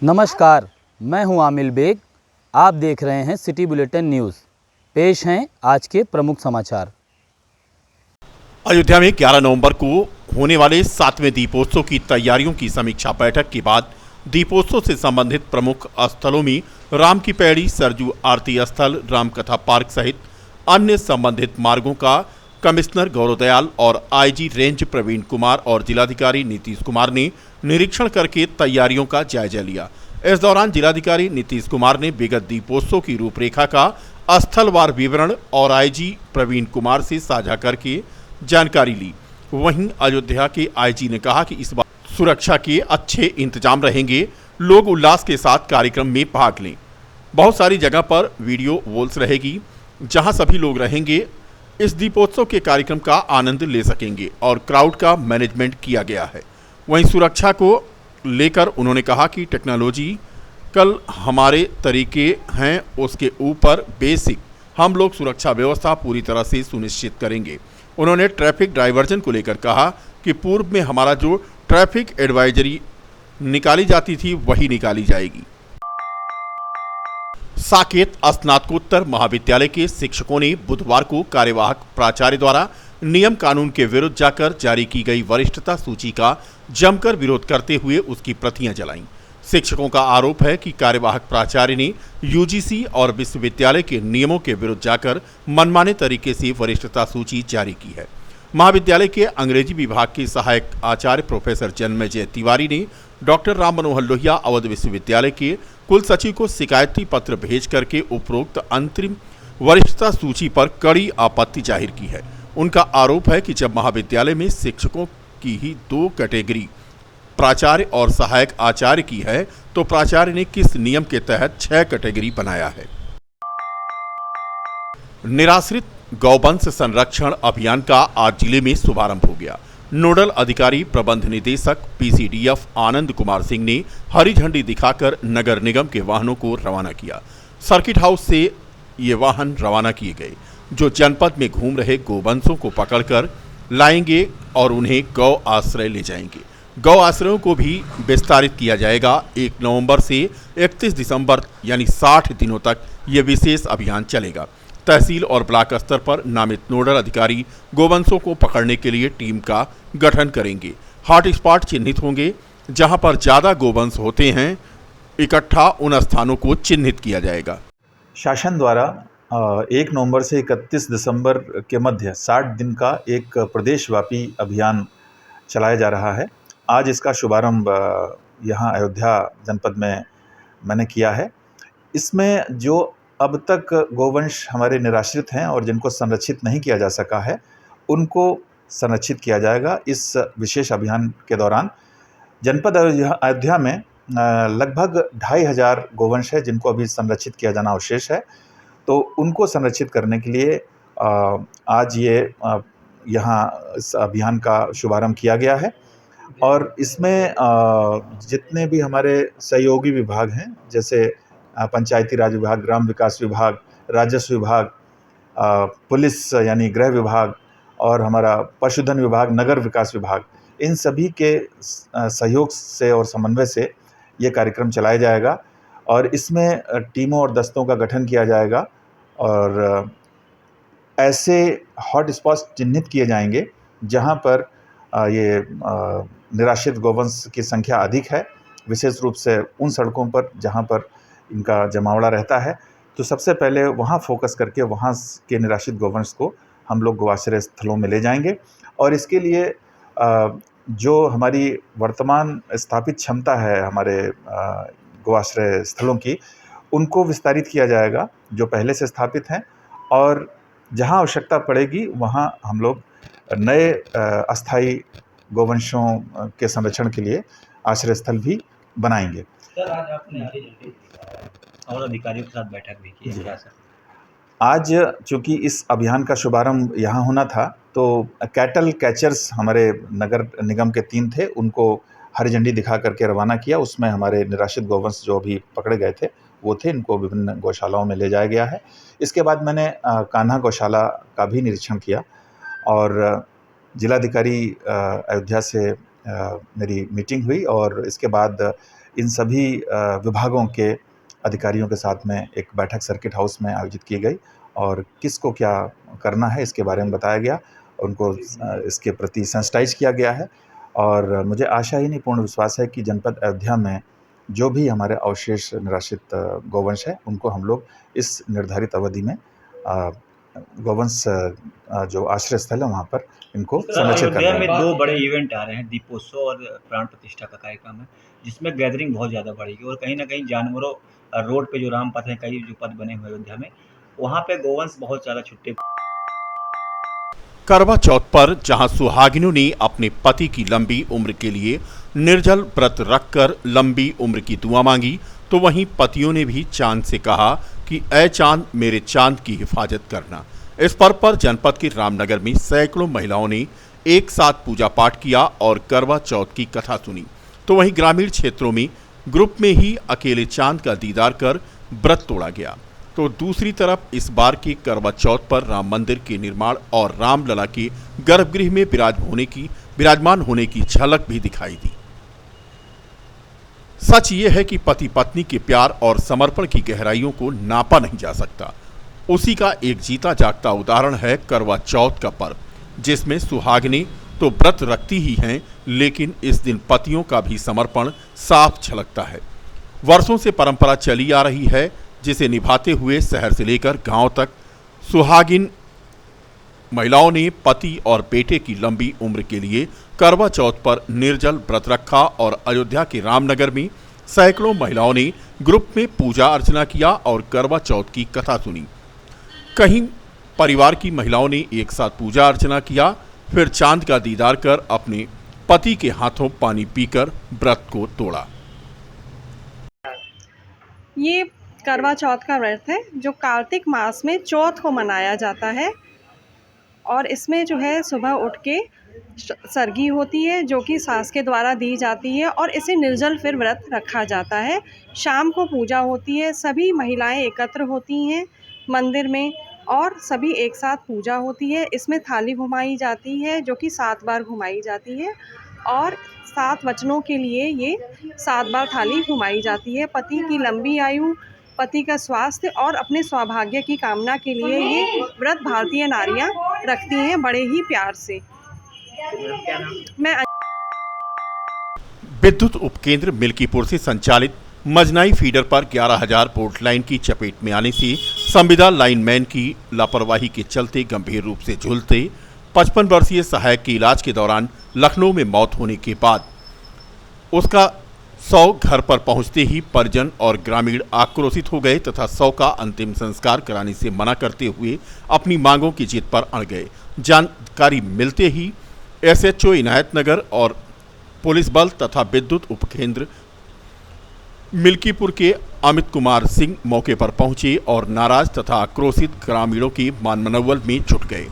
नमस्कार, मैं हूं आमिल बेग। आप देख रहे हैं सिटी बुलेटिन न्यूज़। पेश हैं आज के प्रमुख समाचार। अयोध्या में 11 नवंबर को होने वाले 7वें दीपोत्सव की तैयारियों की समीक्षा बैठक के बाद दीपोत्सव से संबंधित प्रमुख स्थलों में राम की पैड़ी, सरजू आरती स्थल, रामकथा पार्क सहित अन्य संबंधित मार्गों का कमिश्नर गौरव दयाल और आईजी रेंज प्रवीण कुमार और जिलाधिकारी नीतीश कुमार ने निरीक्षण करके तैयारियों का जायजा लिया। इस दौरान जिलाधिकारी नीतीश कुमार ने विगत दीपोत्सव की रूपरेखा का स्थलवार विवरण और आईजी प्रवीण कुमार से साझा करके जानकारी ली। वहीं अयोध्या के आईजी ने कहा कि इस बार सुरक्षा के अच्छे इंतजाम रहेंगे, लोग उल्लास के साथ कार्यक्रम में भाग लें। बहुत सारी जगह पर वीडियो वॉल्स रहेगी जहां सभी लोग रहेंगे, इस दीपोत्सव के कार्यक्रम का आनंद ले सकेंगे और क्राउड का मैनेजमेंट किया गया है। वहीं सुरक्षा को लेकर उन्होंने कहा कि टेक्नोलॉजी कल हमारे तरीके हैं, उसके ऊपर बेसिक हम लोग सुरक्षा व्यवस्था पूरी तरह से सुनिश्चित करेंगे। उन्होंने ट्रैफिक डाइवर्जन को लेकर कहा कि पूर्व में हमारा जो ट्रैफिक एडवाइजरी निकाली जाती थी वही निकाली जाएगी। साकेत स्नातकोत्तर महाविद्यालय के शिक्षकों ने बुधवार को कार्यवाहक प्राचार्य द्वारा नियम कानून के विरुद्ध जाकर जारी की गई वरिष्ठता सूची का जमकर विरोध करते हुए उसकी प्रतियां जलाईं। शिक्षकों का आरोप है कि कार्यवाहक प्राचार्य ने यूजीसी और विश्वविद्यालय के नियमों के विरुद्ध जाकर मनमाने तरीके से वरिष्ठता सूची जारी की है। महाविद्यालय के अंग्रेजी विभाग के सहायक आचार्य प्रोफेसर जन्मेजय तिवारी ने डॉक्टर राम मनोहर लोहिया अवध विश्वविद्यालय के कुल सचिव को शिकायती पत्र भेज करके उपरोक्त अंतरिम वरिष्ठता सूची पर कड़ी आपत्ति जाहिर की है। उनका आरोप है कि जब महाविद्यालय में शिक्षकों की ही 2 कैटेगरी प्राचार्य और सहायक आचार्य की है तो प्राचार्य ने किस नियम के तहत 6 कैटेगरी बनाया है। निराश्रित गौवंश संरक्षण अभियान का आज जिले में शुभारंभ हो गया। नोडल अधिकारी प्रबंध निदेशक पीसीडीएफ आनंद कुमार सिंह ने हरी झंडी दिखाकर नगर निगम के वाहनों को रवाना किया। सर्किट हाउस से ये वाहन रवाना किए गए जो जनपद में घूम रहे गोवंशों को पकड़कर लाएंगे और उन्हें गौ आश्रय ले जाएंगे। गौ आश्रयों को भी विस्तारित किया जाएगा। 1 नवंबर से 31 दिसंबर यानी 60 दिनों तक ये विशेष अभियान चलेगा। तहसील और ब्लॉक स्तर पर नामित नोडल अधिकारी गोवंशों को पकड़ने के लिए टीम का गठन करेंगे। हॉटस्पॉट चिन्हित होंगे जहां पर ज्यादा गोवंश होते हैं, इकट्ठा उन स्थानों को चिन्हित किया जाएगा। शासन द्वारा 1 नवंबर से 31 दिसंबर के मध्य 60 दिन का एक प्रदेशव्यापी अभियान चलाया जा रहा है। आज इसका शुभारंभ यहाँ अयोध्या जनपद में मैंने किया है। इसमें जो अब तक गोवंश हमारे निराश्रित हैं और जिनको संरक्षित नहीं किया जा सका है, उनको संरक्षित किया जाएगा। इस विशेष अभियान के दौरान जनपद अयोध्या में लगभग 2500 गोवंश है जिनको अभी संरक्षित किया जाना अवशेष है। तो उनको संरक्षित करने के लिए आज ये यहाँ इस अभियान का शुभारंभ किया गया है। और इसमें जितने भी हमारे सहयोगी विभाग हैं, जैसे पंचायती राज विभाग, ग्राम विकास विभाग, राजस्व विभाग, पुलिस यानी गृह विभाग और हमारा पशुधन विभाग, नगर विकास विभाग, इन सभी के सहयोग से और समन्वय से ये कार्यक्रम चलाया जाएगा। और इसमें टीमों और दस्तों का गठन किया जाएगा और ऐसे हॉट स्पॉट्स चिन्हित किए जाएंगे जहां पर ये निराश्रित गोवंश की संख्या अधिक है, विशेष रूप से उन सड़कों पर जहां पर इनका जमावड़ा रहता है। तो सबसे पहले वहां फोकस करके वहां के निराश्रित गोवंश को हम लोग गौआश्रय स्थलों में ले जाएंगे। और इसके लिए जो हमारी वर्तमान स्थापित क्षमता है हमारे गौआश्रय स्थलों की, उनको विस्तारित किया जाएगा जो पहले से स्थापित हैं। और जहां आवश्यकता पड़ेगी वहां हम लोग नए अस्थायी गोवंशों के संरक्षण के लिए आश्रय स्थल भी बनाएंगे। सर, आज आपने और अधिकारियों के साथ बैठक भी की है क्या सर? आज चूँकि इस अभियान का शुभारंभ यहाँ होना था, तो कैटल कैचर्स हमारे नगर निगम के 3 थे, उनको हरी झंडी दिखा करके रवाना किया। उसमें हमारे निराश्रित गोवंश जो अभी पकड़े गए थे वो थे, इनको विभिन्न गौशालाओं में ले जाया गया है। इसके बाद मैंने कान्हा गौशाला का भी निरीक्षण किया और जिलाधिकारी अयोध्या से मेरी मीटिंग हुई और इसके बाद इन सभी विभागों के अधिकारियों के साथ में एक बैठक सर्किट हाउस में आयोजित की गई और किसको क्या करना है इसके बारे में बताया गया, उनको इसके प्रति सेंसिटाइज किया गया है। और मुझे आशा ही नहीं पूर्ण विश्वास है कि जनपद अयोध्या में जो भी हमारे अवशेष निराश्रित गौवंश है उनको हम लोग इस निर्धारित अवधि में गौवंश जो आश्रय स्थल है वहाँ पर इनको संरक्षित कर अयोध्या में देंगे। 2 बड़े इवेंट आ रहे हैं, दीपोत्सव और प्राण प्रतिष्ठा का कार्यक्रम है, जिसमें गैदरिंग बहुत ज़्यादा बढ़ेगी और कहीं न कहीं जानवरों रोड पे जो रामपथ है, कई जो पथ बने हुए हैं अयोध्या में, वहाँ पे गौवंश बहुत ज़्यादा छुट्टे। करवा चौथ पर जहां सुहागिनों ने अपने पति की लंबी उम्र के लिए निर्जल व्रत रखकर लंबी उम्र की दुआ मांगी, तो वहीं पतियों ने भी चांद से कहा कि ऐ चांद मेरे चांद की हिफाजत करना। इस पर्व पर जनपद के रामनगर में सैकड़ों महिलाओं ने एक साथ पूजा पाठ किया और करवा चौथ की कथा सुनी, तो वहीं ग्रामीण क्षेत्रों में ग्रुप में ही अकेले चांद का दीदार कर व्रत तोड़ा गया। तो दूसरी तरफ इस बार के करवा चौथ पर राम मंदिर के निर्माण और रामलला के गर्भगृह में विराजमान होने की झलक भी दिखाई दी। सच ये है कि पति पत्नी के प्यार और समर्पण की गहराइयों को नापा नहीं जा सकता। उसी का एक जीता जागता उदाहरण है करवा चौथ का पर्व, जिसमें सुहागिनें तो व्रत रखती ही हैं, लेकिन इस दिन पतियों का भी समर्पण साफ झलकता है। वर्षों से परंपरा चली आ रही है, जिसे निभाते हुए शहर से लेकर गांव तक सुहागिन महिलाओं ने पति और बेटे की लंबी उम्र के लिए करवा चौथ पर निर्जल व्रत रखा और अयोध्या के रामनगर में सैकड़ों महिलाओं ने ग्रुप में पूजा अर्चना किया और करवा चौथ की कथा सुनी। कहीं परिवार की महिलाओं ने एक साथ पूजा अर्चना किया, फिर चांद का दीदार कर अपने पति के हाथों पानी पीकर व्रत को तोड़ा। ये करवा चौथ का व्रत है जो कार्तिक मास में चौथ को मनाया जाता है और इसमें जो है सुबह उठ के सरगी होती है जो कि सास के द्वारा दी जाती है और इसे निर्जल फिर व्रत रखा जाता है। शाम को पूजा होती है, सभी महिलाएं एकत्र होती हैं मंदिर में और सभी एक साथ पूजा होती है। इसमें थाली घुमाई जाती है जो कि 7 बार घुमाई जाती है और 7 वचनों के लिए ये 7 बार थाली घुमाई जाती है। पति की लंबी आयु, पति का स्वास्थ्य और अपने सौभाग्य की कामना के लिए ये व्रत भारतीय नारियां रखती हैं बड़े ही प्यार से। मैं विद्युत उपकेंद्र मिल्कीपुर से संचालित मजनाई फीडर पर 11,000 वोल्ट लाइन की चपेट में आने से संविदा लाइनमैन की लापरवाही के चलते गंभीर रूप से झुलसे 55 वर्षीय सहायक की इलाज के दौरान लखनऊ में मौत होने के बाद उसका 100 घर पर पहुंचते ही परिजन और ग्रामीण आक्रोशित हो गए तथा 100 का अंतिम संस्कार कराने से मना करते हुए अपनी मांगों की जिद पर अड़ गए। जानकारी मिलते ही एसएचओ इनायत नगर और पुलिस बल तथा विद्युत उपकेंद्र मिल्कीपुर के अमित कुमार सिंह मौके पर पहुंचे और नाराज तथा आक्रोशित ग्रामीणों के मानमनौवल में जुट गए।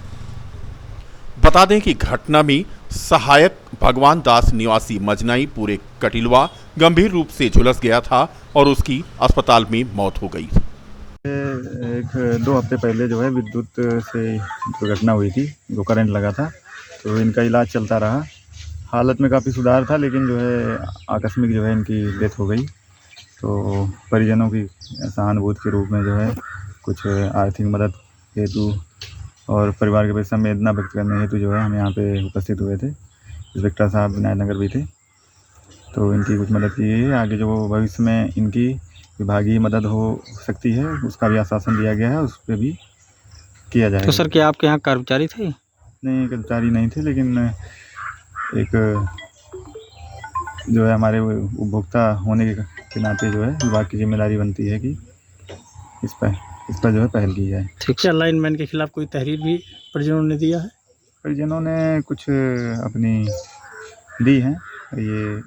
बता दें कि घटना में सहायक भगवान दास निवासी मजनाई पूरे कटिलवा गंभीर रूप से झुलस गया था और उसकी अस्पताल में मौत हो गई। 1-2 हफ्ते पहले जो है विद्युत से दुर्घटना हुई थी, जो करंट लगा था, तो इनका इलाज चलता रहा। हालत में काफ़ी सुधार था, लेकिन जो है आकस्मिक जो है इनकी डेथ हो गई। तो परिजनों की सहानुभूति के रूप में जो है कुछ आर्थिक मदद हेतु और परिवार के प्रति संवेदना व्यक्त करने हेतु जो है हम यहाँ पे उपस्थित हुए थे। इंस्पेक्टर साहब विनायक नगर भी थे, तो इनकी कुछ मदद की है। आगे जो भविष्य में इनकी विभागीय मदद हो सकती है उसका भी आश्वासन दिया गया है, उस पर भी किया जाएगा। तो सर क्या आपके यहाँ कर्मचारी थे? नहीं, कर्मचारी नहीं थे, लेकिन एक जो है हमारे उपभोक्ता होने के नाते जो है विभाग की जिम्मेदारी बनती है कि इस पर जो है पहल की जाए। ठीक। क्या लाइनमैन के खिलाफ कोई तहरीर भी परिजनों ने दिया है? परिजनों ने कुछ अपनी दी हैं, ये